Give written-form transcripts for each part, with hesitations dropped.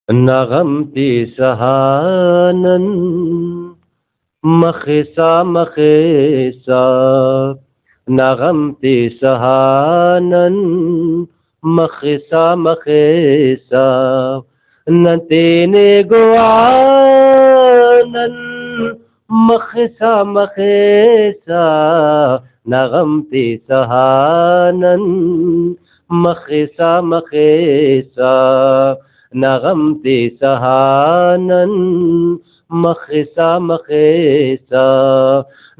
नगमती सहानन मखिसा मखेसा, नगमती सहानन मखिसा मखेसा, नतेने गुआनन मखिसा मखेसा, नगमती सहानन मखिसा मखेसा, नगमती सहानन मखिसा मखेसा,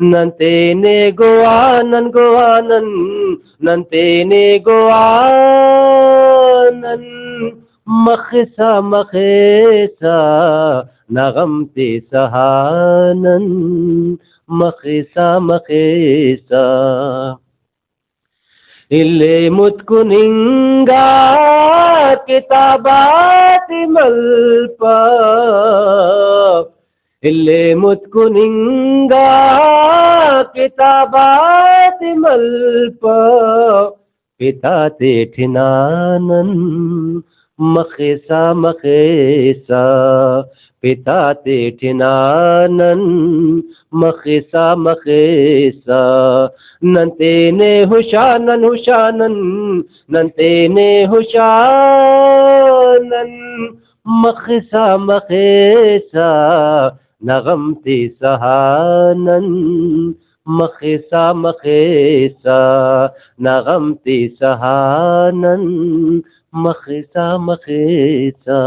नंतेने गुआनन गुआनन, नंतेने गुआनन मखिसा मखेसा, नगमती सहानन मखिसा मखेसा. इल्ले मुत्कुनिंगा किताबाति मल्पा, इल्ले मुत्कुनिंगा किताबाति मल्पा, पिताते ठिनानन मखेसा मखेसा, पिताते ठिनानन मखिसा मखेसा, नंतेने हुशानन हुशानन, नंतेने हुशानन मखिसा मखेसा, नगमती सहानन मखिसा मखेसा, नगमती सहानन मखिसा मखेसा.